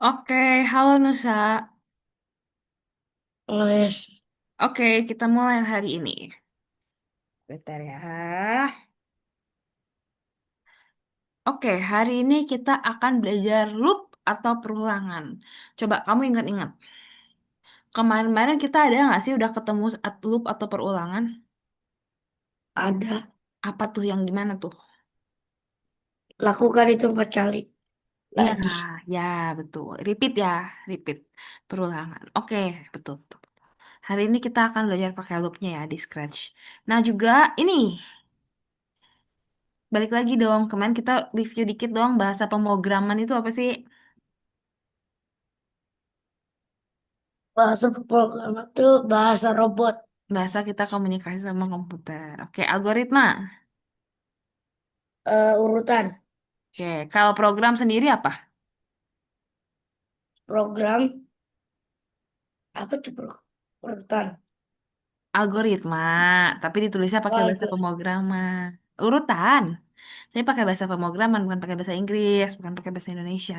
Oke, halo Nusa. Wes, Oke, kita mulai hari ini. Bentar ya. Oke, hari ini kita akan belajar loop atau perulangan. Coba kamu ingat-ingat. Kemarin-kemarin kita ada nggak sih udah ketemu loop atau perulangan? ada. Apa tuh yang gimana tuh? Lakukan itu 4 kali Iya, lagi. ya betul. Repeat ya, repeat. Perulangan. Oke, betul, betul. Hari ini kita akan belajar pakai loopnya ya di Scratch. Nah juga ini balik lagi dong, kemarin kita review dikit dong bahasa pemrograman itu apa sih? Bahasa program itu bahasa robot. Bahasa kita komunikasi sama komputer. Oke, algoritma. Urutan Oke, kalau program sendiri apa? program apa tuh urutan? Algoritma, tapi ditulisnya pakai bahasa Warga. pemrograman. Urutan. Saya pakai bahasa pemrograman, bukan pakai bahasa Inggris, bukan pakai bahasa Indonesia,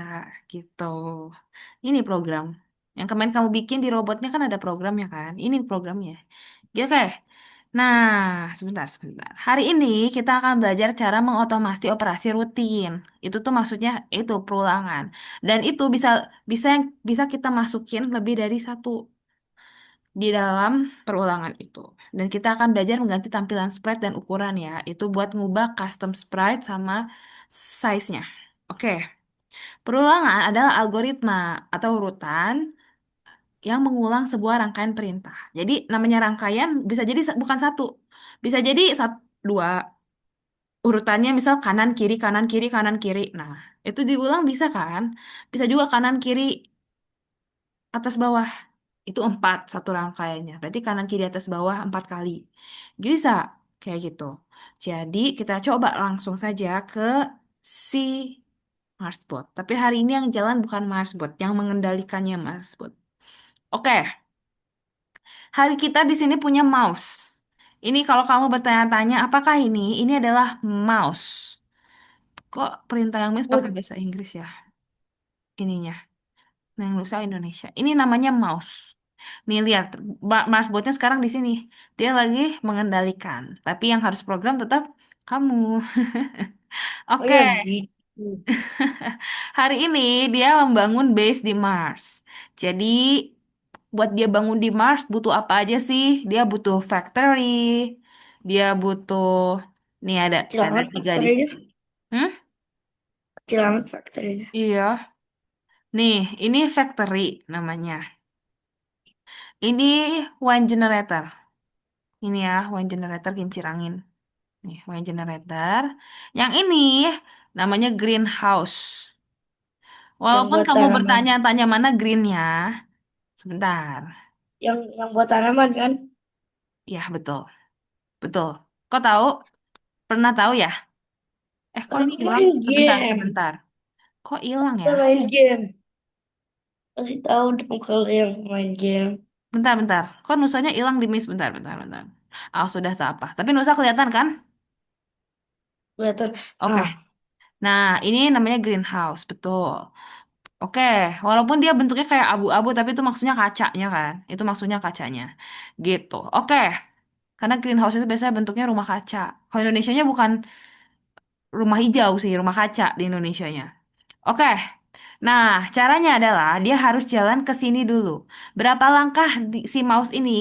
gitu. Ini program. Yang kemarin kamu bikin di robotnya kan ada programnya kan? Ini programnya. Gitu, oke. Nah, sebentar. Hari ini kita akan belajar cara mengotomasi operasi rutin. Itu tuh maksudnya itu perulangan. Dan itu bisa bisa bisa kita masukin lebih dari satu di dalam perulangan itu. Dan kita akan belajar mengganti tampilan sprite dan ukuran ya. Itu buat ngubah custom sprite sama size-nya. Oke, perulangan adalah algoritma atau urutan yang mengulang sebuah rangkaian perintah. Jadi namanya rangkaian bisa jadi bukan satu, bisa jadi satu, dua urutannya misal kanan kiri kanan kiri kanan kiri. Nah, itu diulang bisa kan? Bisa juga kanan kiri atas bawah. Itu empat satu rangkaiannya. Berarti kanan kiri atas bawah empat kali. Bisa kayak gitu. Jadi kita coba langsung saja ke si Marsbot. Tapi hari ini yang jalan bukan Marsbot, yang mengendalikannya Marsbot. Oke, hari kita di sini punya mouse. Ini kalau kamu bertanya-tanya, apakah ini? Ini adalah mouse. Kok perintah yang miss pakai But bahasa Inggris ya? Ininya. Yang Nusa Indonesia. Ini namanya mouse. Nih lihat, mouseboardnya sekarang di sini. Dia lagi mengendalikan. Tapi yang harus program tetap kamu. oh Oke, ya gitu. hari ini dia membangun base di Mars. Jadi buat dia bangun di Mars butuh apa aja sih? Dia butuh factory. Dia butuh, nih Kecil ada amat tiga di faktorinya. sini. Hmm? Kecil amat faktorinya. Iya. Nih, ini factory namanya. Ini wine generator. Ini ya, wine generator kincir angin. Nih, wine generator. Yang ini namanya greenhouse. Yang Walaupun buat kamu tanaman. bertanya-tanya mana greennya, sebentar. Yang buat tanaman kan? Ya, betul. Betul. Kok tahu? Pernah tahu ya? Kok Kan ini aku hilang? main Sebentar, game. sebentar. Kok hilang ya? Kita main game. Kasih tahu dong kalau yang main game. Bentar. Kok nusanya hilang di miss? Bentar. Ah, sudah tak apa. Tapi nusa kelihatan kan? Kelihatan. Oke. Ah, Nah, ini namanya greenhouse, betul. Oke, walaupun dia bentuknya kayak abu-abu, tapi itu maksudnya kacanya kan? Itu maksudnya kacanya. Gitu. Oke, karena greenhouse itu biasanya bentuknya rumah kaca. Kalau Indonesianya bukan rumah hijau sih, rumah kaca di Indonesianya. Oke, nah caranya adalah dia harus jalan ke sini dulu. Berapa langkah si mouse ini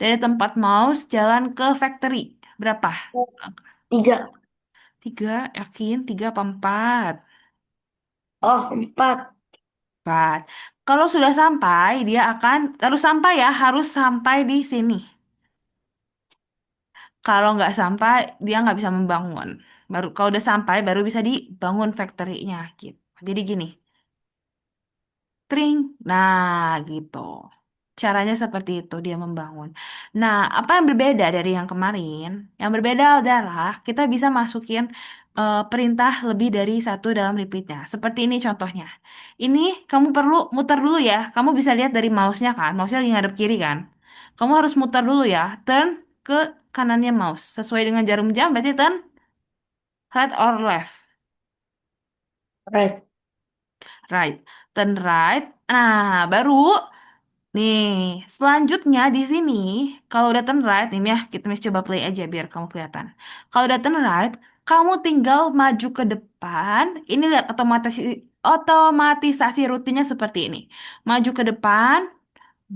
dari tempat mouse jalan ke factory? Berapa? Langkah. 3. Tiga, yakin? Tiga apa empat? Oh, 4. Empat. Kalau sudah sampai, dia akan harus sampai ya, harus sampai di sini. Kalau nggak sampai, dia nggak bisa membangun. Baru kalau udah sampai, baru bisa dibangun factory-nya gitu. Jadi gini, tring. Nah, gitu. Caranya seperti itu dia membangun. Nah, apa yang berbeda dari yang kemarin? Yang berbeda adalah kita bisa masukin perintah lebih dari satu dalam repeatnya. Seperti ini contohnya. Ini kamu perlu muter dulu ya. Kamu bisa lihat dari mouse-nya kan. Mouse-nya lagi ngadep kiri kan. Kamu harus muter dulu ya. Turn ke kanannya mouse. Sesuai dengan jarum jam berarti turn right or left. Right. right. Turn right. Nah, baru nih, selanjutnya di sini, kalau udah turn right, ini ya, kita Miss coba play aja biar kamu kelihatan. Kalau udah turn right, kamu tinggal maju ke depan. Ini lihat otomatisasi rutinnya seperti ini. Maju ke depan,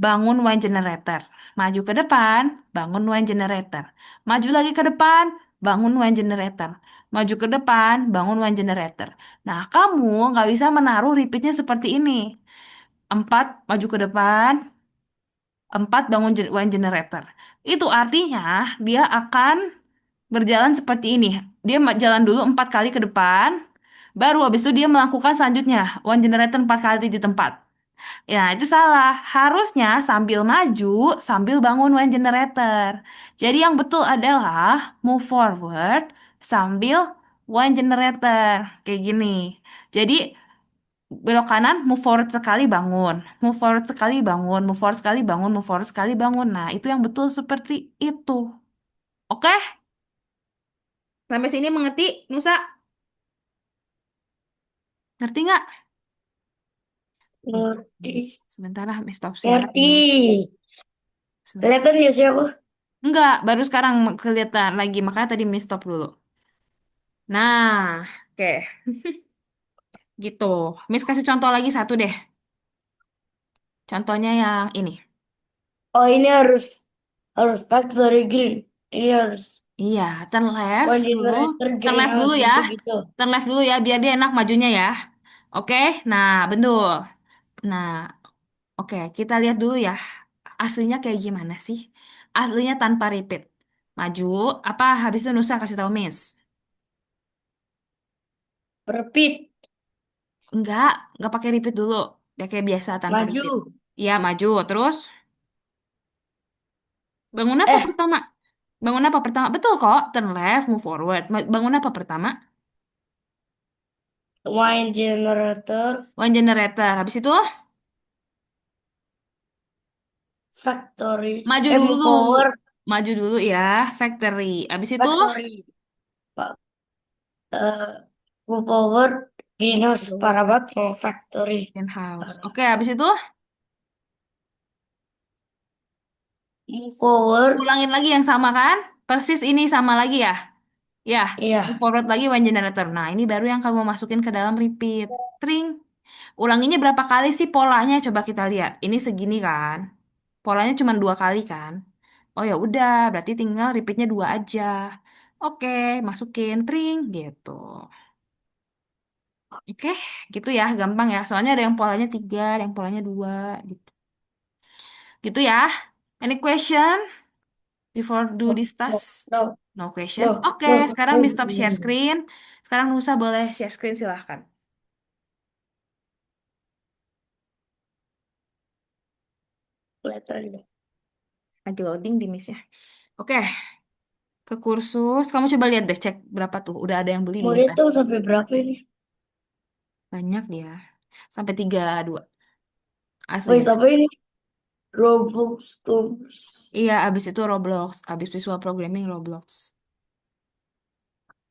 bangun wine generator. Maju ke depan, bangun wine generator. Maju lagi ke depan, bangun wine generator. Maju ke depan, bangun wine generator. Nah, kamu nggak bisa menaruh repeatnya seperti ini. Empat, maju ke depan, empat, bangun wine generator. Itu artinya dia akan berjalan seperti ini. Dia jalan dulu empat kali ke depan, baru habis itu dia melakukan selanjutnya. One generator empat kali di tempat. Ya, itu salah. Harusnya sambil maju, sambil bangun one generator. Jadi yang betul adalah move forward sambil one generator. Kayak gini. Jadi belok kanan, move forward sekali bangun. Move forward sekali bangun. Move forward sekali bangun. Move forward sekali bangun. Nah, itu yang betul seperti itu. Oke? Sampai sini mengerti, Nusa? Ngerti nggak? Nih, Ngerti. sebentar lah, stop sharing Ngerti. dulu. Sebentar. Kelihatan ya sih aku? Enggak, baru sekarang kelihatan lagi. Makanya tadi stop dulu. Nah, oke. Gitu. Miss kasih contoh lagi satu deh. Contohnya yang ini. Oh ini harus factory green. Ini harus Iya, turn left one dulu. generator Turn left dulu greenhouse ya. gitu-gitu. Turn left dulu ya, biar dia enak majunya ya. Oke, nah betul. Nah, oke, kita lihat dulu ya. Aslinya kayak gimana sih? Aslinya tanpa repeat. Maju, apa habis itu Nusa kasih tahu Miss? Repeat. Enggak pakai repeat dulu. Ya kayak biasa tanpa repeat. Maju. Iya, maju. Terus, bangun apa Eh, pertama? Bangun apa pertama? Betul kok, turn left, move forward. Bangun apa pertama? one generator One generator. Habis itu, factory. move Move forward Maju dulu ya, factory. Habis itu, factory. Pak, eh, move forward greenhouse Betul. para banget mau factory. Greenhouse. Parah. Oke, habis itu, Move forward. ulangin lagi yang sama kan? Persis ini sama lagi ya? Ya, move Iya. forward lagi one generator. Nah, ini baru yang kamu masukin ke dalam repeat. Tring. Ulanginya berapa kali sih polanya? Coba kita lihat. Ini segini kan? Polanya cuma dua kali kan? Oh ya udah, berarti tinggal repeatnya dua aja. Oke, masukin tring gitu. Oke, gitu ya, gampang ya. Soalnya ada yang polanya tiga, ada yang polanya dua, gitu. Gitu ya. Any question before do No, this task? no, no, No question. no, Oke, no, sekarang no, di stop share no. screen. Sekarang Nusa boleh share screen silahkan. Kelihatan. Lagi loading di miss ya. Oke, ke kursus. Kamu coba lihat deh, cek berapa tuh. Udah ada yang beli Mau belum? hitung sampai berapa ini? Banyak dia. Sampai 32 Wait, aslinya. apa ini? Roblox Tools. Iya, abis itu Roblox. Abis visual programming Roblox.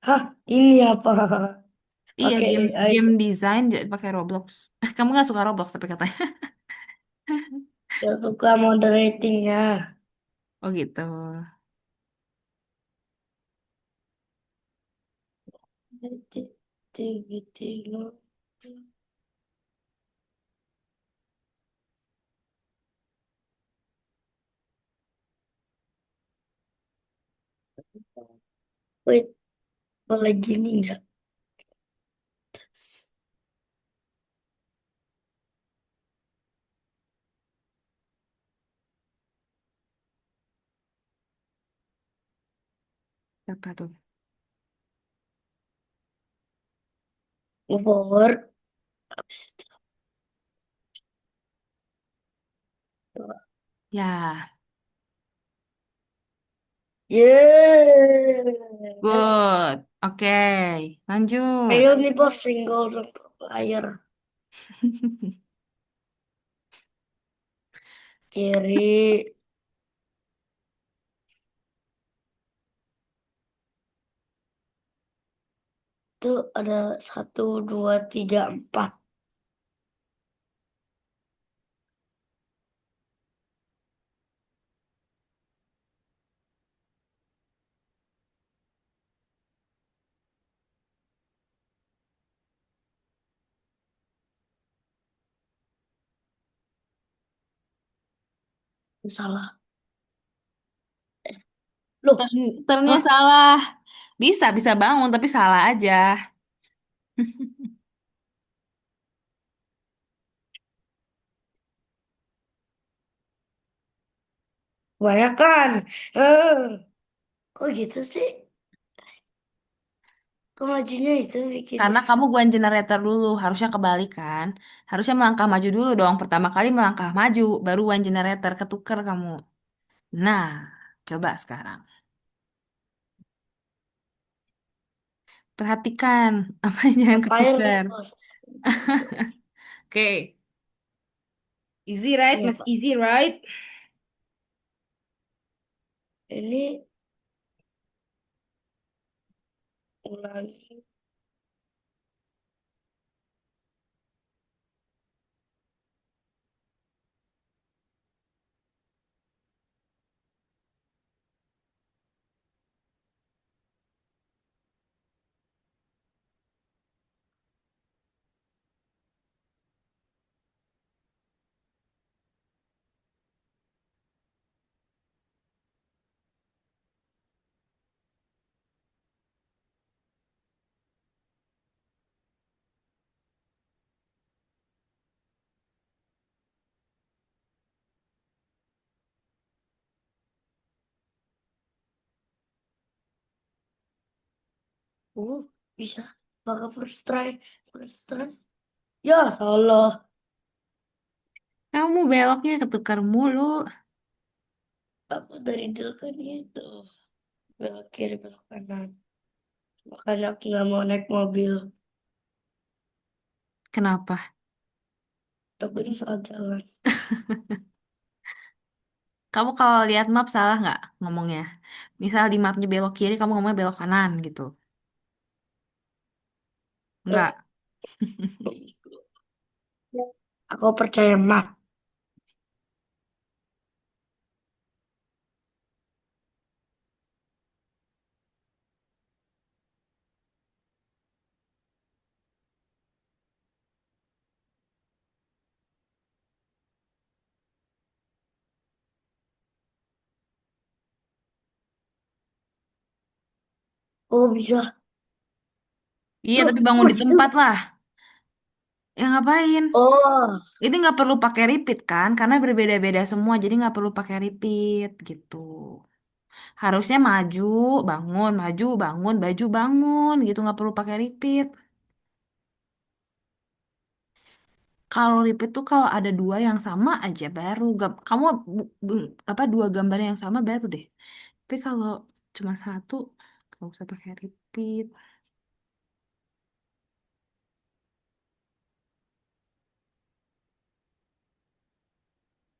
Hah, ini apa? Iya, Pakai game AI. game design pakai Roblox. Kamu nggak suka Roblox tapi katanya. Ya, suka moderatingnya. Oh gitu. Activity. Wait, boleh gini nggak? Apa tuh? Move forward. Habis itu. Ya, Yeah. good. Oke, lanjut. Ayo nih bos, single player. Kiri. Itu ada satu, dua, tiga, empat. Salah. Loh, Turnnya hah? salah. Bisa, bisa bangun, tapi salah aja. Kebanyakan. Eh, kok gitu sih? Kok majunya itu Karena bikinnya? kamu guan generator dulu, harusnya kebalik kan. Harusnya melangkah maju dulu dong. Pertama kali melangkah maju, baru guan generator, ketuker kamu. Nah, coba sekarang. Perhatikan, apa yang jangan Ngapain nih, ketukar. bos? Oke, easy right, Iya, mas Pak. easy right. Ini ulangi. Uh, bisa. Pakai first try. First try. Ya, salah. Kamu beloknya ketukar mulu. Aku dari dulu kan gitu. Belok kiri, belok kanan. Makanya aku nggak mau naik mobil. Kenapa? Takutnya salah jalan. Kamu kalau lihat map salah nggak ngomongnya? Misal di mapnya belok kiri, kamu ngomongnya belok kanan gitu. Eh, Nggak. aku percaya mah. Oh, bisa. Iya, Loh, tapi bangun kok di gitu? tempat lah. Ya ngapain? Oh, Ini nggak perlu pakai repeat kan? Karena berbeda-beda semua, jadi nggak perlu pakai repeat gitu. Harusnya maju, bangun, baju, bangun gitu, nggak perlu pakai repeat. Kalau repeat tuh kalau ada dua yang sama aja baru kamu apa dua gambar yang sama baru deh. Tapi kalau cuma satu, nggak usah pakai repeat.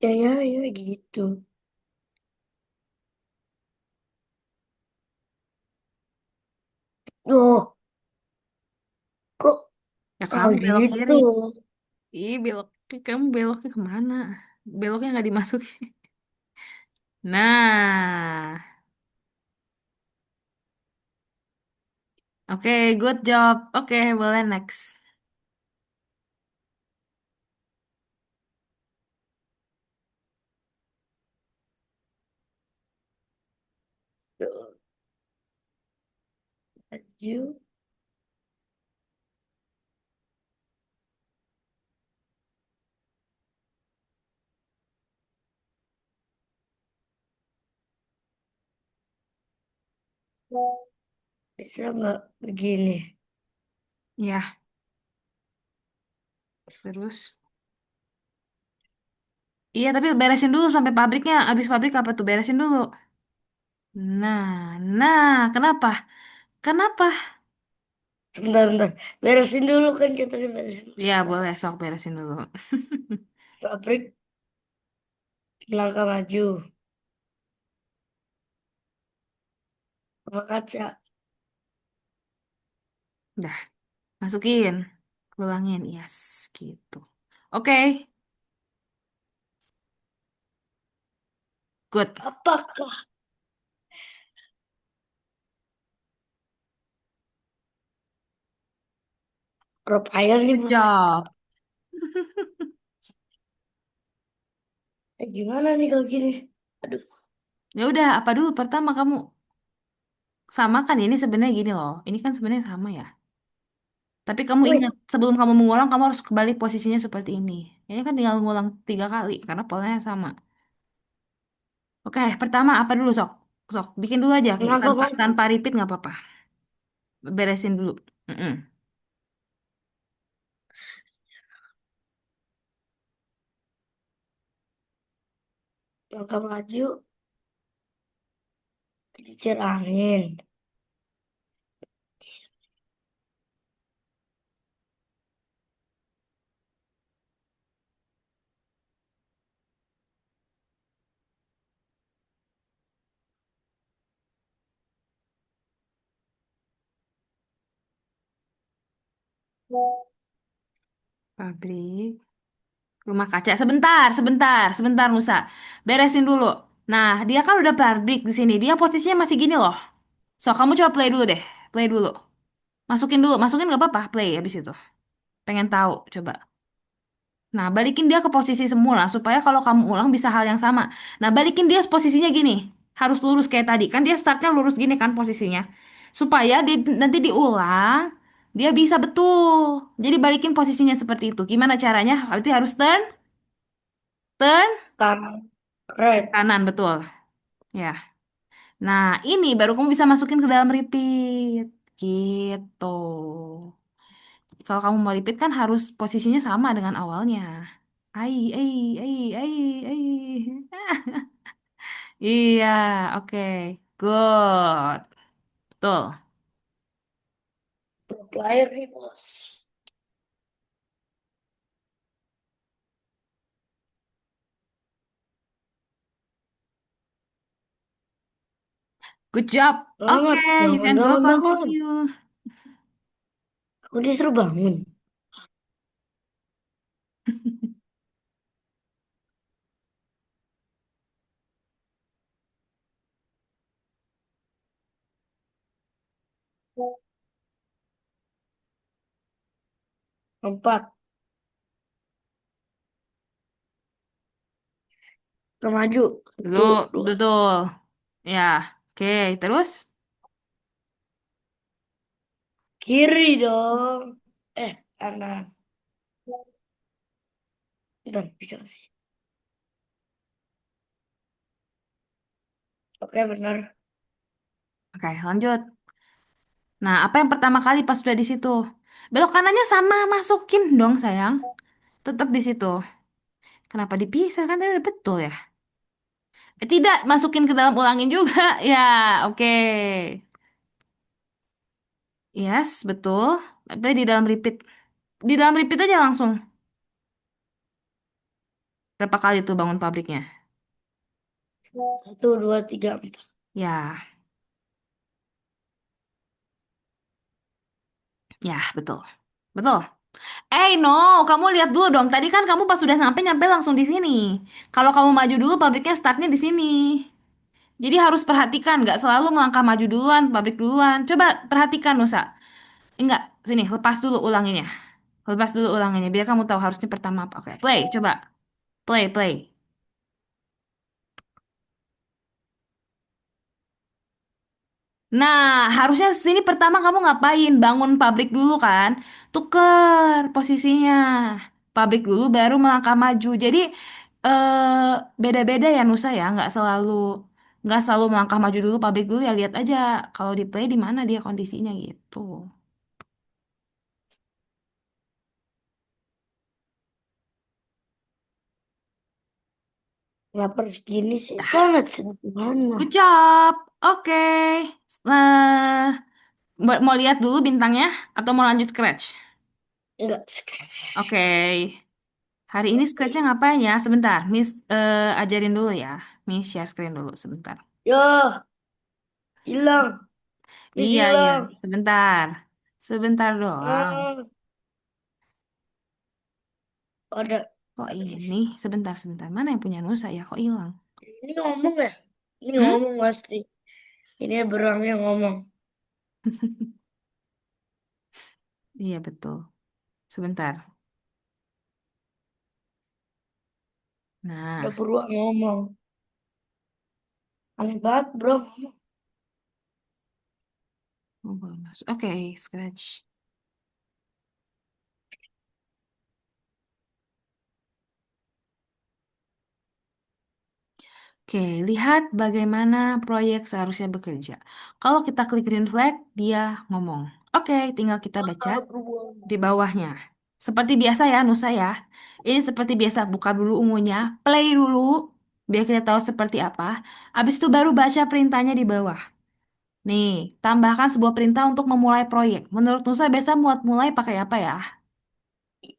ya, ya, ya, gitu. Loh, kok Ya ah kamu belok gitu? kiri. Ih, kamu beloknya kemana? Beloknya nggak dimasuki. Nah, oke, good job. Oke, boleh next. Tuh, maju. Bisa nggak begini? Ya, terus. Iya, tapi beresin dulu sampai pabriknya. Habis pabrik apa tuh? Beresin dulu. Kenapa? Kenapa? Sebentar, bentar. Beresin dulu kan katanya beresin Ya, start. boleh, sok beresin dulu. Pabrik melangkah maju. Apa kaca? Udah, masukin. Pulangin, yes, gitu. Oke, good. Apakah Rob Ayel nih Good bos? job. Gimana nih kalau gini? Aduh, Ya udah, apa dulu pertama kamu sama kan ini sebenarnya gini loh. Ini kan sebenarnya sama ya. Tapi kamu ingat, wait, sebelum kamu mengulang, kamu harus kembali posisinya seperti ini. Ini kan tinggal ngulang 3 kali, karena polanya sama. Oke, pertama apa dulu, Sok? Sok, bikin dulu aja. langkah Tanpa, maju. tanpa repeat nggak apa-apa. Beresin dulu. Mm-mm. Langkah maju, kincir angin. Pabrik, rumah kaca. Sebentar, sebentar, sebentar, Nusa. Beresin dulu. Nah, dia kan udah pabrik di sini. Dia posisinya masih gini loh. So, kamu coba play dulu deh. Play dulu. Masukin dulu. Masukin nggak apa-apa. Play habis itu. Pengen tahu. Coba. Nah, balikin dia ke posisi semula supaya kalau kamu ulang bisa hal yang sama. Nah, balikin dia posisinya gini. Harus lurus kayak tadi. Kan dia startnya lurus gini kan posisinya. Supaya nanti diulang, dia bisa betul. Jadi balikin posisinya seperti itu. Gimana caranya? Berarti harus turn Kanan, red. kanan, betul. Ya. Nah, ini baru kamu bisa masukin ke dalam repeat. Gitu. Kalau kamu mau repeat kan harus posisinya sama dengan awalnya. Ai, ai, ai, ai, ai. Iya, oke. Good. Betul. Pro player nih, bos. Good job. Banget. Okay, you Bangun, can go bangun, bangun. continue. Aku disuruh bangun. Empat. Maju. Satu, Betul, dua. betul. Ya, oke. Terus? Kiri dong. Kanan. Bentar, bisa nggak sih? Oke, benar. Oke, lanjut. Nah, apa yang pertama kali pas sudah di situ? Belok kanannya sama, masukin dong, sayang. Tetap di situ. Kenapa dipisah? Kan tadi udah betul ya. Tidak, masukin ke dalam ulangin juga. Ya, oke. Yes, betul. Tapi di dalam repeat. Di dalam repeat aja langsung. Berapa kali tuh bangun pabriknya? Satu, dua, tiga, empat. Ya, ya, betul. Betul. No, kamu lihat dulu dong. Tadi kan kamu pas sudah sampai nyampe langsung di sini. Kalau kamu maju dulu, pabriknya startnya di sini. Jadi harus perhatikan, nggak selalu melangkah maju duluan, pabrik duluan. Coba perhatikan, Nusa. Enggak, sini, lepas dulu ulanginnya. Lepas dulu ulanginnya, biar kamu tahu harusnya pertama apa. Oke, play, coba. Play, play. Nah, harusnya sini pertama kamu ngapain? Bangun pabrik dulu kan? Tuker posisinya. Pabrik dulu baru melangkah maju. Jadi beda-beda ya Nusa ya, nggak selalu melangkah maju dulu pabrik dulu ya lihat aja kalau di play di mana dia kondisinya gitu. Kenapa harus gini sih? Sangat sederhana. Good job. Oke. Eh, mau lihat dulu bintangnya atau mau lanjut scratch? Enggak, sekali. Oke. Hari ini scratchnya ngapain ya? Sebentar, Miss ajarin dulu ya. Miss share screen dulu sebentar. Ya, hilang. Please Iya, iya. hilang. Sebentar. Sebentar doang. Ah, ada, Kok ada ini? please. Sebentar, sebentar. Mana yang punya Nusa ya? Kok hilang? Ini ngomong ya? Ini Hmm? ngomong pasti. Ini berangnya ngomong. Iya, betul. Sebentar. Gak Nah, perlu ngomong. Aneh banget, bro. oh, bonus. Oke, scratch. Oke, lihat bagaimana proyek seharusnya bekerja. Kalau kita klik green flag, dia ngomong. Oke, tinggal kita baca di bawahnya. Seperti biasa ya, Nusa ya. Ini seperti biasa, buka dulu ungunya, play dulu, biar kita tahu seperti apa. Habis itu baru baca perintahnya di bawah. Nih, tambahkan sebuah perintah untuk memulai proyek. Menurut Nusa biasa muat mulai pakai apa ya?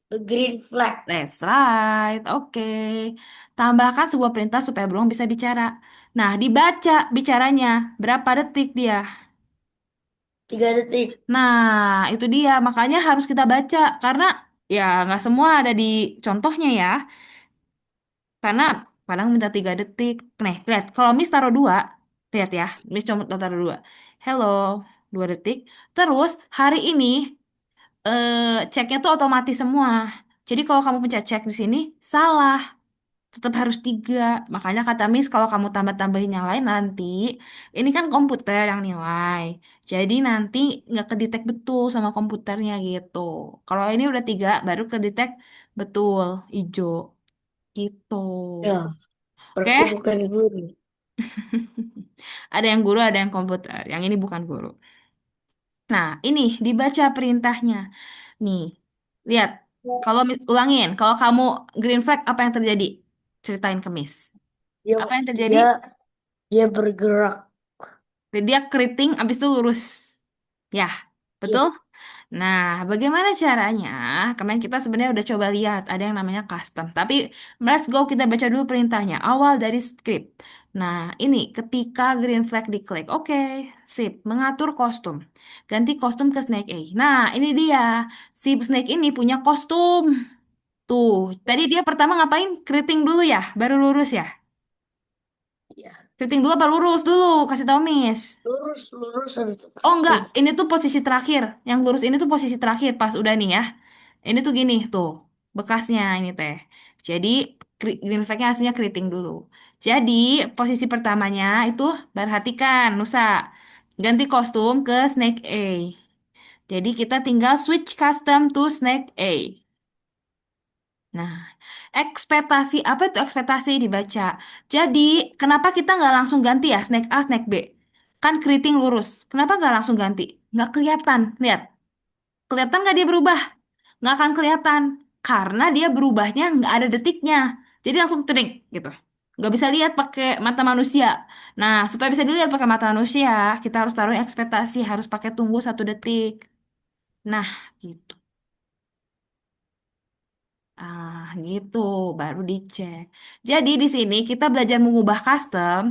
Green flag. That's right, oke. Tambahkan sebuah perintah supaya beruang bisa bicara. Nah, dibaca bicaranya. Berapa detik dia? 3 detik. Nah, itu dia. Makanya harus kita baca. Karena ya nggak semua ada di contohnya ya. Karena kadang minta 3 detik. Nih, lihat. Kalau Miss taruh dua, lihat ya. Miss cuma taruh dua. Hello, 2 detik. Terus hari ini ceknya tuh otomatis semua. Jadi kalau kamu pencet cek di sini, salah. Tetap harus 3. Makanya kata Miss kalau kamu tambah-tambahin yang lain nanti, ini kan komputer yang nilai. Jadi nanti nggak kedetek betul sama komputernya gitu. Kalau ini udah 3, baru kedetek betul, hijau gitu. Ya, berarti Oke? bukan guru. Ada yang guru, ada yang komputer. Yang ini bukan guru. Nah, ini dibaca perintahnya. Nih, lihat. Kalau ulangin, kalau kamu green flag, apa yang terjadi? Ceritain ke Miss. Dia, Apa yang terjadi? dia, dia bergerak. Dia keriting, abis itu lurus. Ya, Iya, betul? Nah, bagaimana caranya? Kemarin kita sebenarnya udah coba lihat, ada yang namanya custom. Tapi, let's go kita baca dulu perintahnya. Awal dari script. Nah, ini ketika green flag diklik. Oke, sip. Mengatur kostum. Ganti kostum ke Snake A. Nah, ini dia. Si Snake ini punya kostum. Tuh, tadi dia pertama ngapain? Keriting dulu ya, baru lurus ya. iya. Keriting dulu apa lurus dulu? Kasih tau, Miss. Lurus, lurus habis itu Oh enggak, keriting. ini tuh posisi terakhir. Yang lurus ini tuh posisi terakhir pas udah nih ya. Ini tuh gini tuh, bekasnya ini teh. Jadi green flag-nya aslinya keriting dulu. Jadi posisi pertamanya itu perhatikan Nusa. Ganti kostum ke Snake A. Jadi kita tinggal switch custom to Snake A. Nah, ekspektasi apa itu ekspektasi dibaca? Jadi kenapa kita nggak langsung ganti ya Snake A, Snake B? Kan keriting lurus. Kenapa nggak langsung ganti? Nggak kelihatan. Lihat. Kelihatan nggak dia berubah? Nggak akan kelihatan. Karena dia berubahnya nggak ada detiknya. Jadi langsung tering gitu. Nggak bisa lihat pakai mata manusia. Nah, supaya bisa dilihat pakai mata manusia, kita harus taruh ekspektasi. Harus pakai tunggu 1 detik. Nah, gitu. Ah, gitu. Baru dicek. Jadi di sini kita belajar mengubah custom,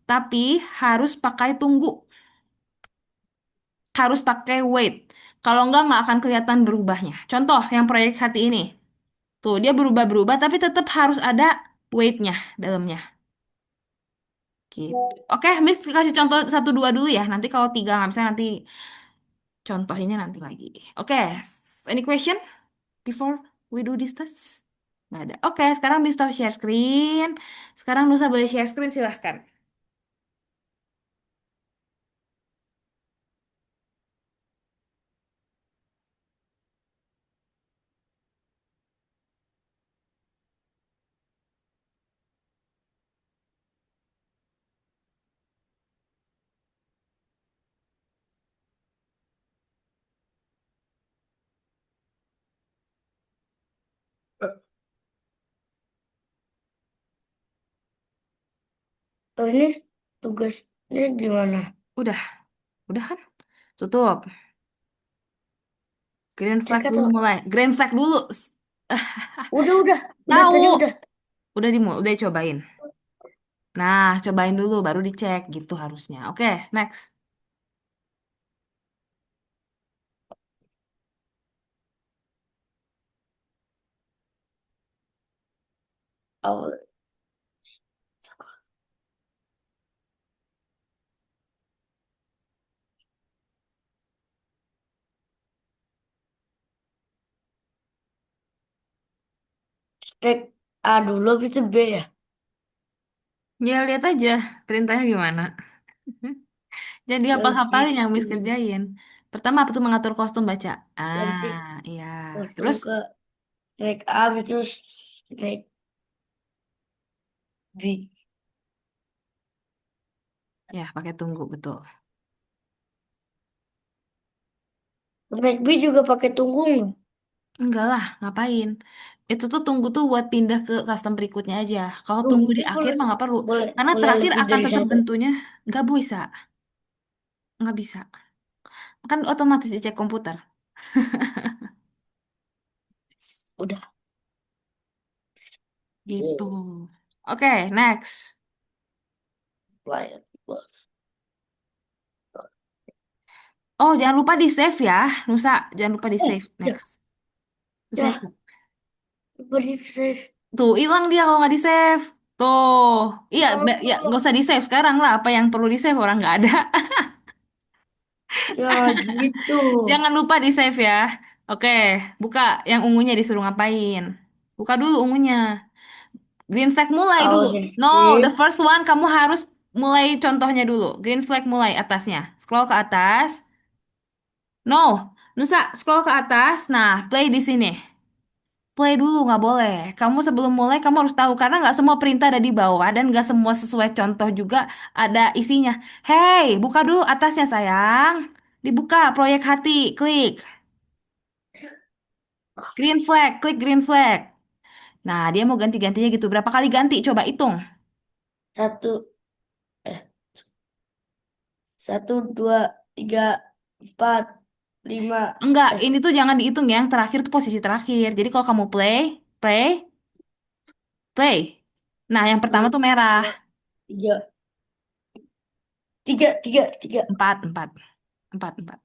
tapi harus pakai tunggu. Harus pakai wait. Kalau nggak akan kelihatan berubahnya. Contoh yang proyek hati ini. Tuh, dia berubah-berubah, tapi tetap harus ada weight-nya dalamnya. Gitu. Oke, Miss kasih contoh 1, 2 dulu ya. Nanti kalau 3 nggak bisa, nanti contohinnya nanti lagi. Oke, any question before we do this test? Nggak ada. Oke, sekarang Miss stop share screen. Sekarang Nusa boleh share screen, silahkan. Oh, ini tugasnya gimana? Udah, udah kan? Tutup. Green flag Cek dulu atau mulai. Green flag dulu. udah Tahu. tadi udah. Udah cobain. Nah, cobain dulu baru dicek gitu harusnya. Oke, next. Oh, cek A dulu habis itu B ya. Ya lihat aja perintahnya gimana. Jadi Oh hafal-hafalin yang gitu. Miss kerjain. Pertama apa tuh mengatur kostum baca. Nanti Iya. langsung Terus ke naik A terus naik B. ya pakai tunggu betul. Naik B juga pakai tunggu nggak? Enggak lah, ngapain? Itu tuh tunggu tuh buat pindah ke custom berikutnya aja. Kalau tunggu di Tunggu akhir boleh mah nggak perlu. boleh Karena boleh terakhir lebih akan dari tetap satu. bentuknya nggak bisa. Nggak bisa. Kan otomatis dicek komputer. Udah. Gitu. Oh, Oke, next. Lion Plus. Oh, jangan lupa di save ya, Nusa. Jangan lupa di save. Ya, Next. Save. ya, beri save. Tuh, hilang dia kalau nggak di save. Tuh. Iya, ya nggak Ya, usah di save sekarang lah. Apa yang perlu di save orang nggak ada. ya gitu. Jangan lupa di save ya. Oke, buka yang ungunya disuruh ngapain. Buka dulu ungunya. Green flag mulai dulu. Out the No, the script. first one kamu harus mulai contohnya dulu. Green flag mulai atasnya. Scroll ke atas. No, Nusa, scroll ke atas. Nah, play di sini. Play dulu nggak boleh. Kamu sebelum mulai kamu harus tahu karena nggak semua perintah ada di bawah dan nggak semua sesuai contoh juga ada isinya. Hey, buka dulu atasnya sayang. Dibuka proyek hati, klik green flag, klik green flag. Nah, dia mau ganti-gantinya gitu. Berapa kali ganti? Coba hitung. Satu, eh, satu, dua, tiga, empat, lima, Enggak, eh, ini tuh jangan dihitung ya. Yang terakhir tuh posisi terakhir. Jadi kalau kamu play, play, play. Nah, yang pertama satu, tuh merah. dua, tiga, tiga, tiga, tiga. Empat, empat, empat, empat.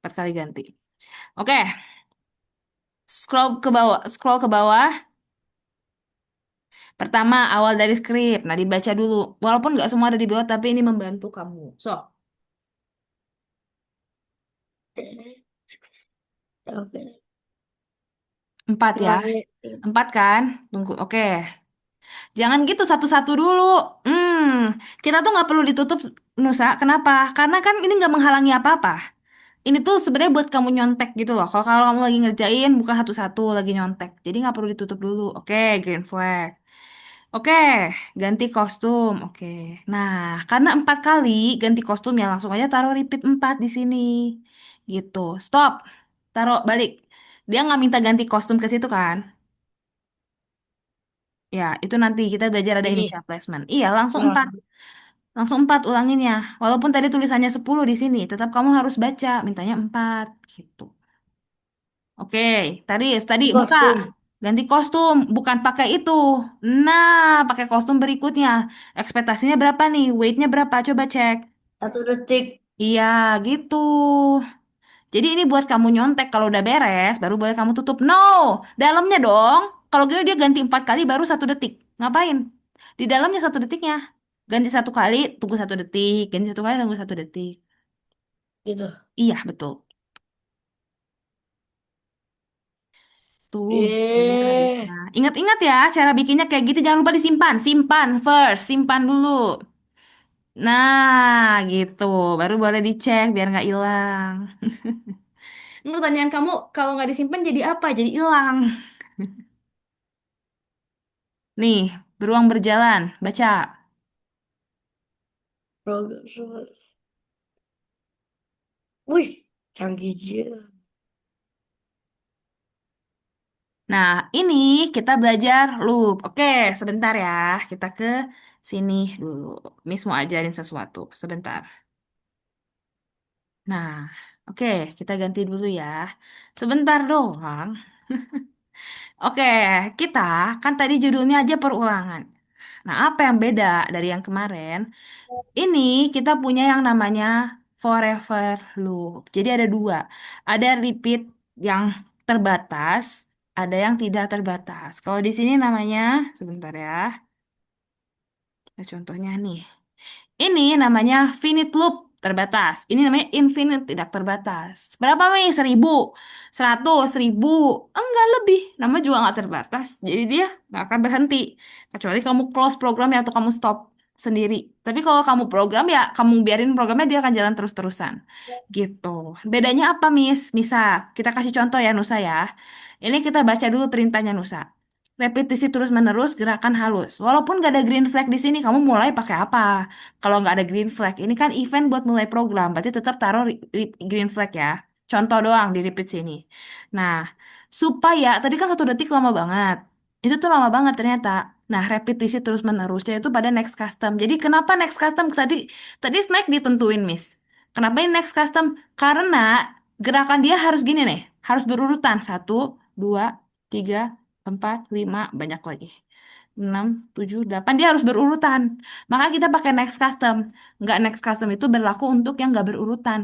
Empat kali ganti. Oke, scroll ke bawah, scroll ke bawah. Pertama, awal dari skrip. Nah, dibaca dulu. Walaupun nggak semua ada di bawah, tapi ini membantu kamu. So, Oke, empat ya. oke. Empat kan? Tunggu. Oke. Jangan gitu satu-satu dulu. Kita tuh nggak perlu ditutup, Nusa. Kenapa? Karena kan ini nggak menghalangi apa-apa. Ini tuh sebenarnya buat kamu nyontek gitu loh. Kalau kalau kamu lagi ngerjain, buka satu-satu lagi nyontek. Jadi nggak perlu ditutup dulu. Oke, green flag. Oke, ganti kostum. Oke. Nah, karena empat kali ganti kostum ya langsung aja taruh repeat empat di sini. Gitu. Stop. Taruh balik. Dia nggak minta ganti kostum ke situ kan? Ya, itu nanti kita belajar ada Ini, initial placement. Iya, langsung nah, empat. Langsung empat ulanginnya. Walaupun tadi tulisannya 10 di sini, tetap kamu harus baca. Mintanya empat. Gitu. Oke, tadi di buka. kostum. Ganti kostum, bukan pakai itu. Nah, pakai kostum berikutnya. Ekspektasinya berapa nih? Weight-nya berapa? Coba cek. 1 detik. Iya, gitu. Jadi ini buat kamu nyontek. Kalau udah beres, baru boleh kamu tutup. No, dalamnya dong. Kalau gitu dia ganti 4 kali baru 1 detik. Ngapain? Di dalamnya 1 detiknya. Ganti 1 kali, tunggu 1 detik. Ganti 1 kali, tunggu 1 detik. Gitu. Iya, betul. Tuh, gitu harusnya. Eh, Ingat-ingat ya, cara bikinnya kayak gitu. Jangan lupa disimpan. Simpan first, simpan dulu. Nah, gitu. Baru boleh dicek biar nggak hilang. Ini pertanyaan kamu, kalau nggak disimpan jadi apa? Jadi hilang. Nih, beruang berjalan. Baca. program semua. Wih, canggih juga. Nah, ini kita belajar loop. Oke, sebentar ya. Kita ke sini dulu. Miss mau ajarin sesuatu. Sebentar. Nah, oke, kita ganti dulu ya. Sebentar doang. Oke, kita kan tadi judulnya aja perulangan. Nah, apa yang beda dari yang kemarin? Ini kita punya yang namanya forever loop. Jadi ada dua. Ada repeat yang terbatas, ada yang tidak terbatas. Kalau di sini namanya, sebentar ya. Nah, contohnya nih. Ini namanya finite loop. terbatas. Ini namanya infinite, tidak terbatas. Berapa nih? 1000, 100, 1000. Enggak lebih. Nama juga nggak terbatas. Jadi dia nggak akan berhenti. Kecuali kamu close programnya atau kamu stop sendiri. Tapi kalau kamu program ya kamu biarin programnya dia akan jalan terus-terusan. Gitu. Bedanya apa, Miss? Misal, kita kasih contoh ya, Nusa ya. Ini kita baca dulu perintahnya Nusa. Repetisi terus-menerus gerakan halus. Walaupun gak ada green flag di sini, kamu mulai pakai apa? Kalau nggak ada green flag, ini kan event buat mulai program, berarti tetap taruh green flag ya. Contoh doang di repeat sini. Nah, supaya tadi kan 1 detik lama banget. Itu tuh lama banget ternyata. Nah, repetisi terus-menerusnya itu pada next custom. Jadi kenapa next custom tadi tadi snack ditentuin, Miss? Kenapa ini next custom? Karena gerakan dia harus gini nih, harus berurutan 1, 2, 3, 4, 5, banyak lagi. 6, 7, 8 dia harus berurutan. Maka kita pakai next custom. Nggak next custom itu berlaku untuk yang nggak berurutan.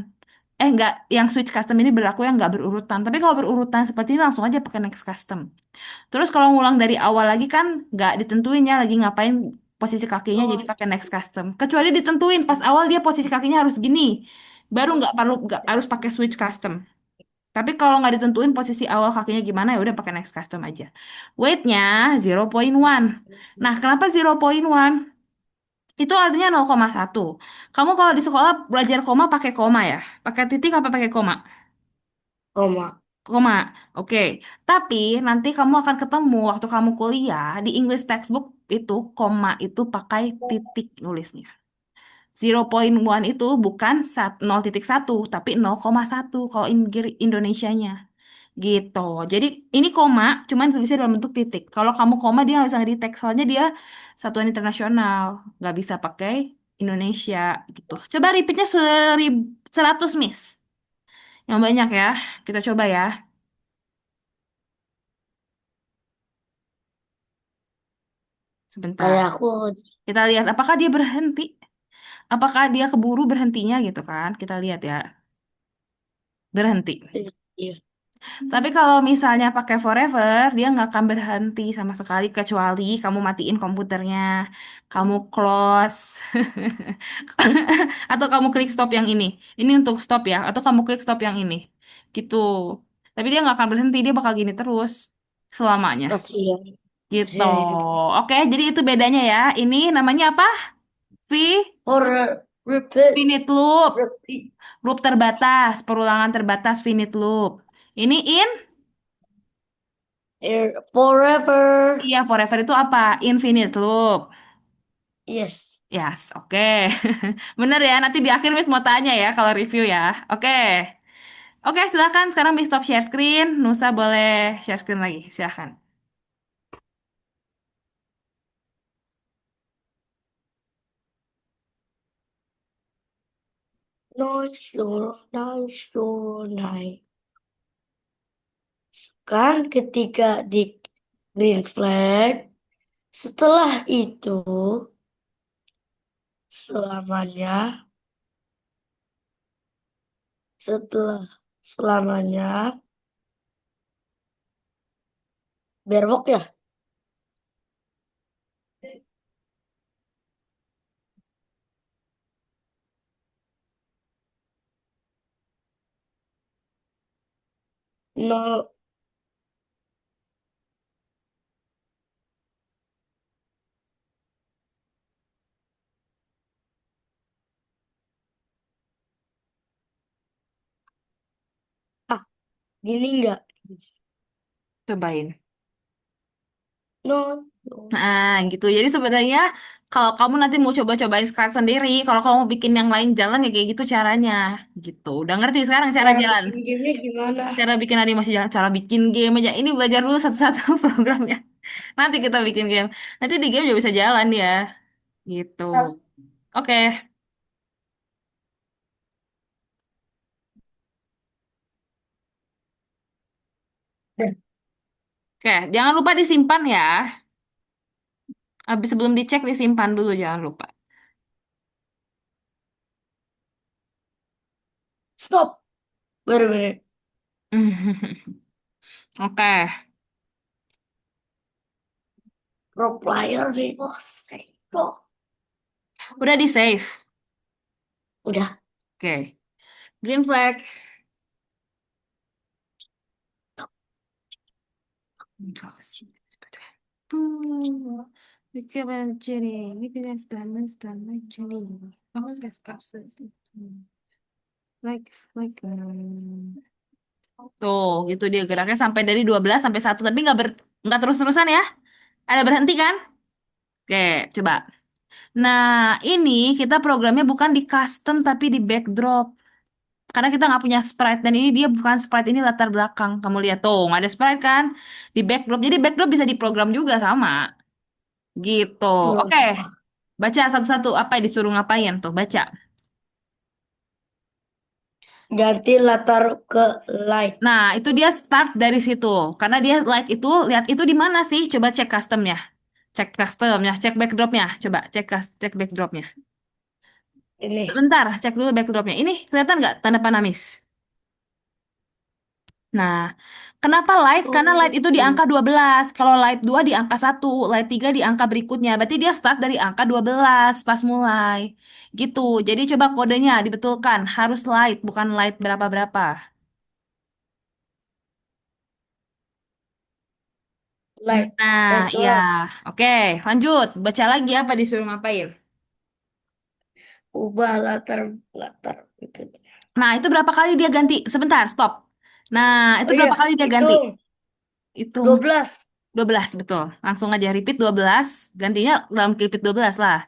Nggak, yang switch custom ini berlaku yang nggak berurutan. Tapi kalau berurutan seperti ini langsung aja pakai next custom. Terus kalau ngulang dari awal lagi kan nggak ditentuin ya lagi ngapain posisi kakinya jadi Oh, pakai next custom. Kecuali ditentuin pas awal dia posisi kakinya harus gini. Baru nggak harus pakai switch custom. Tapi kalau nggak ditentuin posisi awal kakinya gimana ya udah pakai next custom aja. Weightnya 0,1. Nah, kenapa 0,1? Itu artinya 0,1. Kamu kalau di sekolah belajar koma pakai koma ya? Pakai titik apa pakai koma? koma. Koma. Oke. Tapi nanti kamu akan ketemu waktu kamu kuliah di English textbook itu koma itu pakai titik nulisnya. 0,1 itu bukan 0,1 tapi 0,1 kalau Indonesianya. Gitu. Jadi ini koma, cuman tulisnya dalam bentuk titik. Kalau kamu koma dia nggak bisa ngedetek, soalnya dia satuan internasional, nggak bisa pakai Indonesia gitu. Coba repeatnya 100 Miss. Yang banyak ya. Kita coba ya. Sebentar. Kayak aku Kita lihat apakah dia berhenti. Apakah dia keburu berhentinya gitu kan. Kita lihat ya. Berhenti. iya. Tapi kalau misalnya pakai forever, dia nggak akan berhenti sama sekali kecuali kamu matiin komputernya, kamu close, atau kamu klik stop yang ini. Ini untuk stop ya, atau kamu klik stop yang ini. Gitu. Tapi dia nggak akan berhenti, dia bakal gini terus selamanya. Kasihan. Gitu. Kasihan hidup. Oke, jadi itu bedanya ya. Ini namanya apa? V, Or repeat. finite loop. Repeat. Loop terbatas, perulangan terbatas finite loop. Ini in. Forever. Iya, forever itu apa? Infinite loop. Yes. Yes, oke. Bener ya, nanti di akhir Miss mau tanya ya kalau review ya. Oke. Oke, silakan sekarang Miss stop share screen. Nusa boleh share screen lagi, silakan. Nice, sure, nice, sure, nice. Kan ketika di green flag, setelah itu selamanya, setelah selamanya, berwok ya, nol, ah, gini enggak? Cobain. Nol, nol. Nah, gitu. Jadi sebenarnya kalau kamu nanti mau coba-cobain sekarang sendiri, kalau kamu mau bikin yang lain jalan ya kayak gitu caranya. Gitu. Udah ngerti sekarang cara Cara jalan? bikin gamenya gimana? Cara bikin animasi jalan, cara bikin game aja. Ini belajar dulu satu-satu programnya. Nanti kita bikin game. Nanti di game juga bisa jalan ya. Gitu. Oke. Dan Oke, jangan lupa disimpan ya. Habis sebelum dicek disimpan dulu jangan lupa. stop. Bener-bener. Oke, Pro player remote save. udah di save. Udah. Oke, green flag. Bagaimana jadi? Ini pilihan standar jadi. Obses. Like. Tuh, gitu dia geraknya sampai dari 12 sampai 1 tapi nggak terus-terusan ya. Ada berhenti kan? Oke, coba. Nah, ini kita programnya bukan di custom tapi di backdrop. Karena kita nggak punya sprite dan ini dia bukan sprite ini latar belakang. Kamu lihat tuh, nggak ada sprite kan di backdrop. Jadi backdrop bisa diprogram juga sama. Gitu. Oke, Wah, baca satu-satu apa yang disuruh ngapain tuh, baca. ganti latar ke light. Nah, itu dia start dari situ. Karena dia light itu, lihat itu di mana sih? Coba cek customnya. Cek customnya, cek backdropnya. Coba cek backdropnya. Ini. Sebentar, cek dulu backdropnya. Ini kelihatan nggak tanda panamis? Nah, kenapa light? Karena light Oh, itu di angka 12. Kalau light 2 di angka 1, light 3 di angka berikutnya. Berarti dia start dari angka 12 pas mulai. Gitu. Jadi coba kodenya dibetulkan. Harus light, bukan light berapa-berapa. light. Nah, Light iya. doang. Oke, lanjut. Baca lagi apa disuruh ngapain. Ubah latar latar berikutnya. Nah, itu berapa kali dia ganti? Sebentar, stop. Nah, itu Oh iya, berapa kali dia ganti? hitung Hitung 12. 12 betul. Langsung aja repeat 12. Gantinya dalam repeat 12 lah.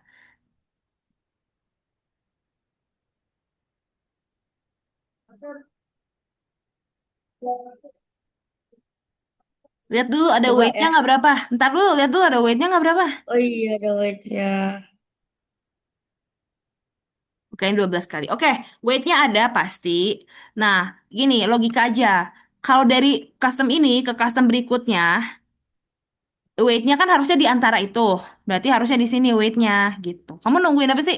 Lihat dulu ada Coba weightnya ya. nggak berapa. Ntar dulu, lihat dulu ada weightnya nggak berapa. Oh iya, ada weightnya. Bukain 12 kali. Oke, weightnya ada pasti. Nah, gini, logika aja. Kalau dari custom ini ke custom berikutnya, weightnya kan harusnya di antara itu. Berarti harusnya di sini weightnya gitu. Kamu nungguin apa sih?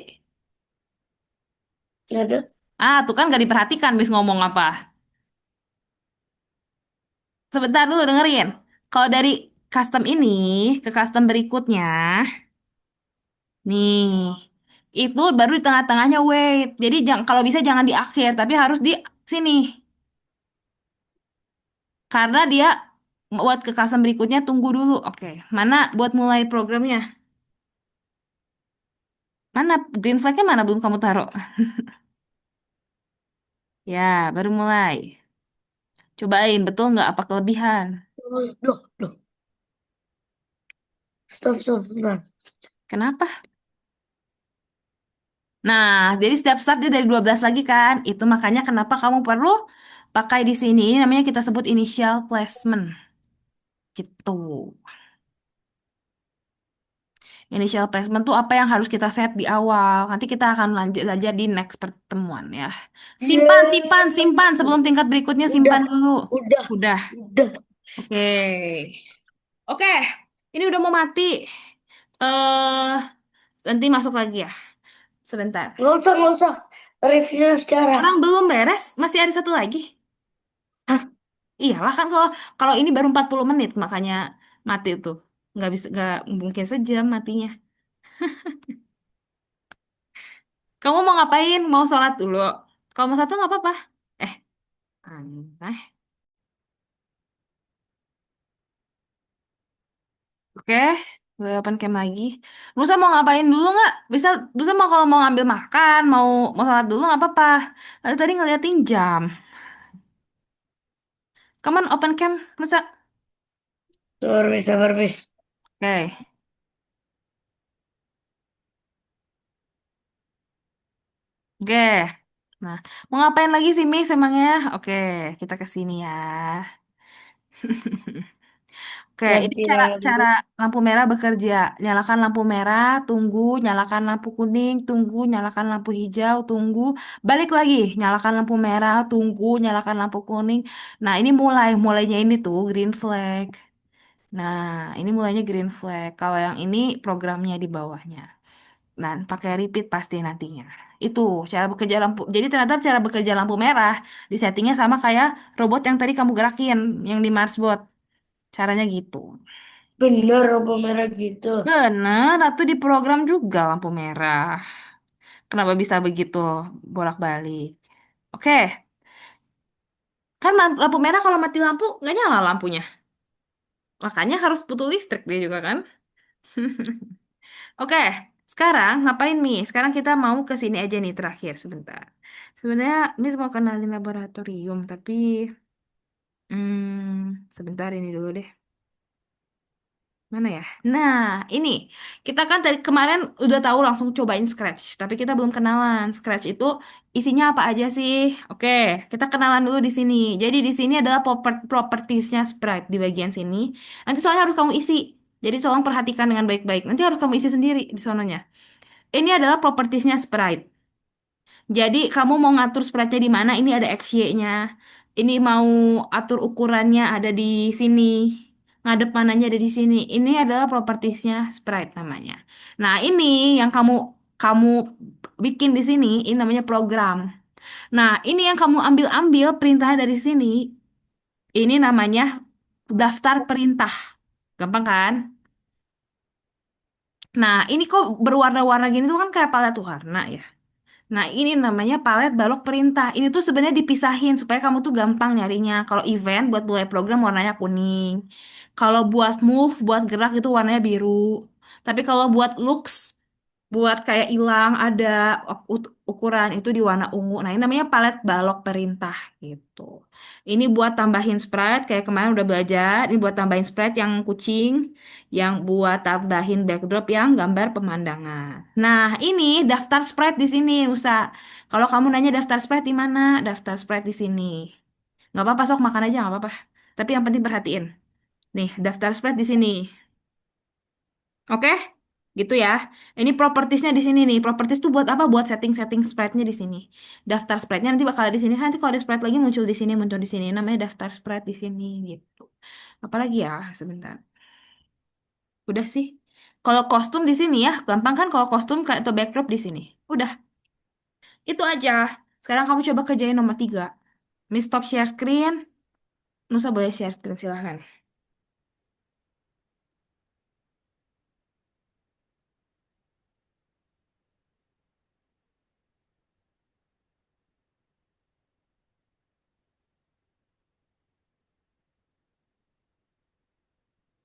Ya ada. Ah, tuh kan gak diperhatikan bis ngomong apa. Sebentar dulu dengerin. Kalau dari custom ini ke custom berikutnya, nih, itu baru di tengah-tengahnya weight. Jadi kalau bisa jangan di akhir, tapi harus di sini. Karena dia buat ke custom berikutnya tunggu dulu. Oke, mana buat mulai programnya? Mana green flag-nya mana belum kamu taruh? Ya, baru mulai. Cobain, betul nggak apa kelebihan? Loh, loh. Stop, sebentar. Kenapa? Nah, jadi setiap start dia dari 12 lagi kan? Itu makanya kenapa kamu perlu pakai di sini. Ini namanya kita sebut initial placement. Gitu. Initial placement tuh apa yang harus kita set di awal. Nanti kita akan lanjut aja di next pertemuan ya. Simpan Yeay. sebelum tingkat berikutnya Udah, simpan dulu. udah, Udah. udah. Oke. Oke. Ini udah mau mati. Eh, nanti masuk lagi ya. Sebentar. Nggak usah. Reviewnya sekarang. Orang belum beres, masih ada satu lagi. Hah? Iyalah kan kalau kalau ini baru 40 menit makanya mati tuh. Nggak mungkin sejam matinya. Kamu mau ngapain? Mau sholat dulu. Kalau mau satu nggak apa-apa. Eh, aneh. Oke, boleh open cam lagi. Lusa mau ngapain dulu nggak? Bisa, Lusa mau kalau mau ngambil makan, mau sholat dulu nggak apa-apa. Tadi ngeliatin jam. Come on, open cam, Lusa. Sabar, bis. Oke, oke. Nah, mau ngapain lagi sih, Miss, emangnya? Oke, kita ke sini ya. Oke, ini Ganti cara nama dulu. cara lampu merah bekerja. Nyalakan lampu merah, tunggu, nyalakan lampu kuning, tunggu, nyalakan lampu hijau, tunggu, balik lagi, nyalakan lampu merah, tunggu, nyalakan lampu kuning. Nah, ini mulainya ini tuh green flag. Nah, ini mulainya green flag. Kalau yang ini programnya di bawahnya. Nah, pakai repeat pasti nantinya. Itu cara bekerja lampu. Jadi ternyata cara bekerja lampu merah di settingnya sama kayak robot yang tadi kamu gerakin, yang di Marsbot. Caranya gitu. Bener, lampu merah gitu. Bener, atau di program juga lampu merah. Kenapa bisa begitu bolak-balik? Oke, kan lampu merah kalau mati lampu nggak nyala lampunya. Makanya harus putus listrik dia juga kan. Oke, sekarang ngapain nih? Sekarang kita mau ke sini aja nih terakhir sebentar. Sebenarnya ini mau kenalin laboratorium, tapi sebentar ini dulu deh. Mana ya? Nah, ini kita kan dari kemarin udah tahu langsung cobain Scratch, tapi kita belum kenalan. Scratch itu isinya apa aja sih? Oke, kita kenalan dulu di sini. Jadi di sini adalah propertiesnya Sprite di bagian sini. Nanti soalnya harus kamu isi. Jadi tolong perhatikan dengan baik-baik. Nanti harus kamu isi sendiri di sononya. Ini adalah propertiesnya Sprite. Jadi kamu mau ngatur spreadnya di mana? Ini ada XY-nya. Ini mau atur ukurannya ada di sini. Ngadep mananya ada di sini. Ini adalah propertiesnya Sprite namanya. Nah, ini yang kamu kamu bikin di sini, ini namanya program. Nah, ini yang kamu ambil-ambil perintah dari sini, ini namanya daftar perintah. Gampang kan? Nah, ini kok berwarna-warna gini tuh kan kayak palet warna ya. Nah, ini namanya palet balok perintah. Ini tuh sebenarnya dipisahin supaya kamu tuh gampang nyarinya. Kalau event buat mulai program warnanya kuning. Kalau buat move, buat gerak itu warnanya biru. Tapi kalau buat looks, buat kayak hilang ada ukuran itu di warna ungu. Nah, ini namanya palet balok perintah gitu. Ini buat tambahin sprite kayak kemarin udah belajar. Ini buat tambahin sprite yang kucing, yang buat tambahin backdrop yang gambar pemandangan. Nah, ini daftar sprite di sini, Nusa. Kalau kamu nanya daftar sprite di mana? Daftar sprite di sini. Nggak apa-apa, sok makan aja nggak apa-apa. Tapi yang penting perhatiin. Nih, daftar sprite di sini. Oke? Gitu ya. Ini propertiesnya di sini nih. Properties tuh buat apa? Buat setting-setting sprite-nya di sini. Daftar sprite-nya nanti bakal ada di sini. Nanti kalau ada sprite lagi muncul di sini, muncul di sini. Namanya daftar sprite di sini gitu. Apalagi ya, sebentar. Udah sih. Kalau kostum di sini ya, gampang kan kalau kostum kayak atau backdrop di sini. Udah, itu aja. Sekarang kamu coba kerjain nomor 3. Miss stop share screen. Nusa boleh share screen silahkan.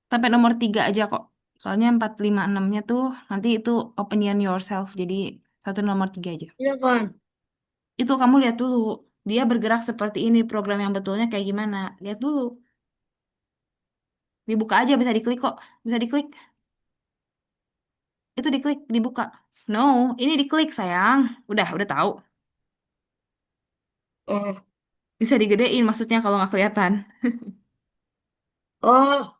Sampai nomor 3 aja kok. Soalnya 4, 5, 6-nya tuh nanti itu opinion yourself. Jadi satu nomor 3 aja. Iya kan? Itu kamu lihat dulu. Dia bergerak seperti ini. Program yang betulnya kayak gimana. Lihat dulu. Dibuka aja bisa diklik kok. Bisa diklik. Itu diklik, dibuka. No, ini diklik sayang. Udah tahu. Oh, Bisa digedein maksudnya kalau nggak kelihatan. oh,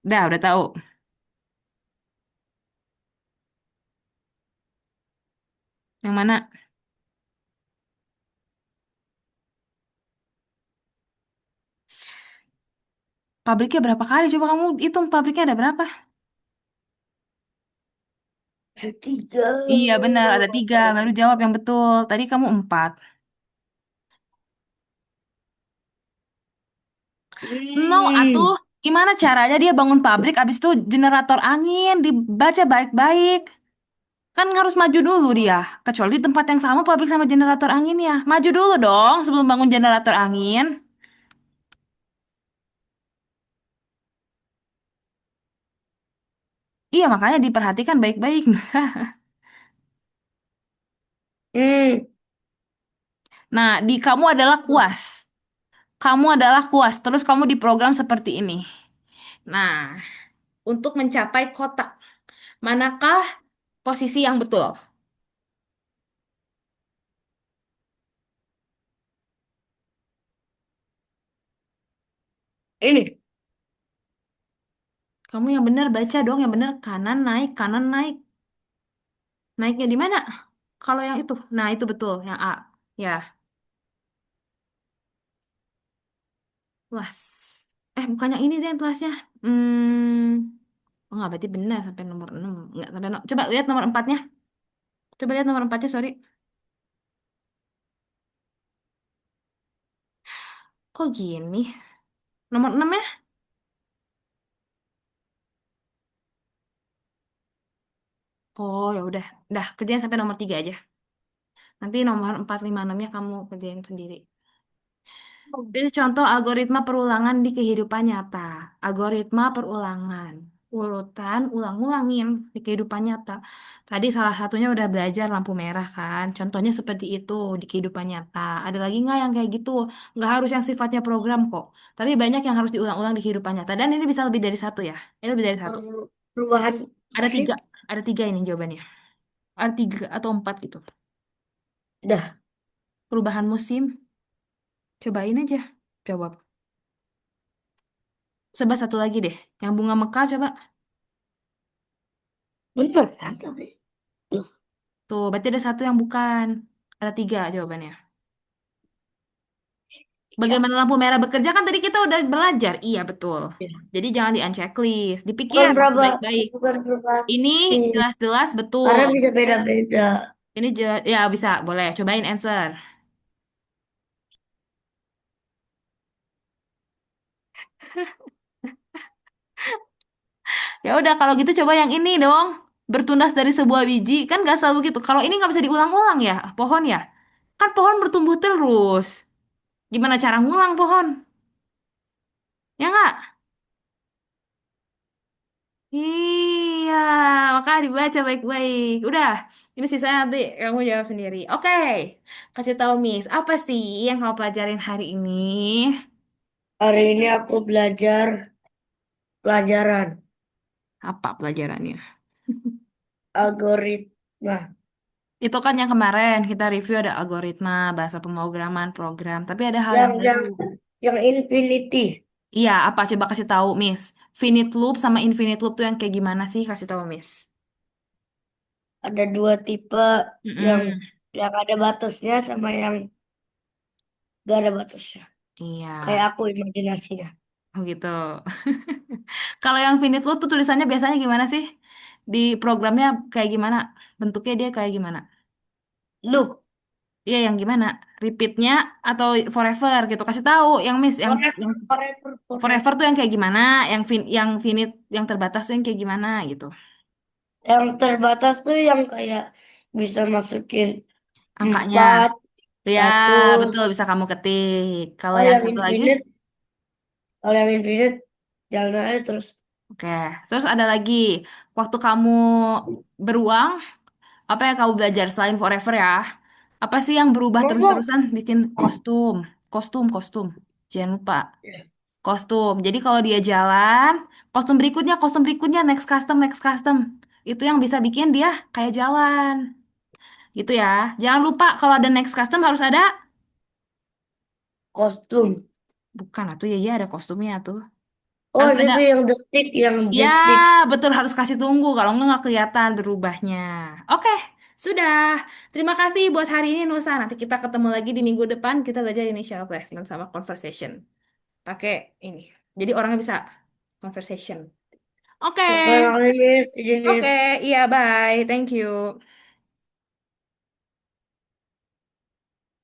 Udah tahu. Yang mana? Pabriknya berapa kali? Coba kamu hitung pabriknya ada berapa? tiga. Iya benar, ada 3. Baru jawab yang betul. Tadi kamu 4. No, atuh. Hmm. Gimana caranya dia bangun pabrik, abis itu generator angin, dibaca baik-baik. Kan harus maju dulu dia. Kecuali di tempat yang sama pabrik sama generator angin ya. Maju dulu dong sebelum bangun generator angin. Iya, makanya diperhatikan baik-baik, Nusa. Hmm. Nah, di kamu adalah kuas. Kamu adalah kuas, terus kamu diprogram seperti ini. Nah, untuk mencapai kotak, manakah posisi yang betul? Ini. Kamu yang benar baca dong, yang benar kanan naik, kanan naik. Naiknya di mana? Kalau yang itu. Nah, itu betul, yang A. Ya, luas. Bukan yang ini deh tuasnya. Oh, nggak berarti benar sampai nomor 6. Nggak sampai coba lihat nomor 4-nya. Coba lihat nomor 4-nya, sorry. Kok gini? Nomor 6 ya? Oh ya udah kerjain sampai nomor 3 aja. Nanti nomor 4, 5, 6-nya kamu kerjain sendiri. Ini contoh algoritma perulangan di kehidupan nyata. Algoritma perulangan. Urutan ulang-ulangin di kehidupan nyata. Tadi salah satunya udah belajar lampu merah kan. Contohnya seperti itu di kehidupan nyata. Ada lagi nggak yang kayak gitu? Nggak harus yang sifatnya program kok. Tapi banyak yang harus diulang-ulang di kehidupan nyata. Dan ini bisa lebih dari satu ya. Ini lebih dari satu. Perubahan Ada musim. tiga. Ada tiga ini jawabannya. Ada tiga atau empat gitu. Dah, Perubahan musim. Cobain aja. Jawab. Coba satu lagi deh. Yang bunga mekar coba. bener kan tapi. Loh, Tuh, berarti ada satu yang bukan. Ada tiga jawabannya. ya. Bagaimana lampu merah bekerja kan tadi kita udah belajar. Iya, betul. Ya. Jadi jangan di-unchecklist. Dipikir Bukan masih berapa, baik-baik. bukan perubahan Ini musim. jelas-jelas Karena betul. bisa beda-beda. Ini ya bisa, boleh. Cobain answer. Ya udah, kalau gitu coba yang ini dong. Bertunas dari sebuah biji. Kan gak selalu gitu. Kalau ini nggak bisa diulang-ulang ya, pohon ya. Kan pohon bertumbuh terus. Gimana cara ngulang pohon? Ya nggak? Iya, maka dibaca baik-baik. Udah, ini sisanya nanti kamu jawab sendiri. Oke, kasih tahu Miss, apa sih yang kamu pelajarin hari ini? Hari ini aku belajar pelajaran Apa pelajarannya? algoritma Itu kan yang kemarin kita review ada algoritma, bahasa pemrograman, program. Tapi ada hal yang yang baru. yang yang infinity. Iya, apa coba kasih tahu Miss? Finite loop sama infinite loop tuh yang kayak gimana sih? Kasih tahu Miss. Ada dua tipe yang Mm-mm. yang ada batasnya sama yang gak ada batasnya. Iya, Kayak aku imajinasinya. oh gitu. Kalau yang finite loop tuh tulisannya biasanya gimana sih? Di programnya kayak gimana? Bentuknya dia kayak gimana? Loop, Iya, yang gimana? Repeatnya atau forever gitu? Kasih tahu yang miss, yang forever, forever, forever forever. tuh yang kayak gimana? Yang finite, yang terbatas tuh yang kayak gimana gitu? Yang terbatas tuh yang kayak bisa masukin Angkanya. 4 Ya, 1. betul bisa kamu ketik. Kalau Oh, yang yang satu lagi? infinite, kalau yang infinite jalan aja terus. Oke. Terus ada lagi, waktu kamu beruang, apa yang kamu belajar selain forever ya? Apa sih yang berubah Ngomong. terus-terusan bikin kostum? Kostum. Jangan lupa. Ya, Kostum. Jadi kalau dia jalan, kostum berikutnya, next custom. Itu yang bisa bikin dia kayak jalan. Gitu ya. Jangan lupa kalau ada next custom harus ada. kostum. Bukan, atau ya iya ada kostumnya tuh. Oh, Harus ini ada. tuh yang detik, yang Ya, detik. betul harus kasih tunggu. Kalau nggak kelihatan berubahnya. Oke, sudah. Terima kasih buat hari ini Nusa. Nanti kita ketemu lagi di minggu depan. Kita belajar initial placement sama conversation. Pakai ini. Jadi orangnya bisa conversation. Oke. Oke, kali, Miss. Izin, Oke, Miss. iya bye. Thank you.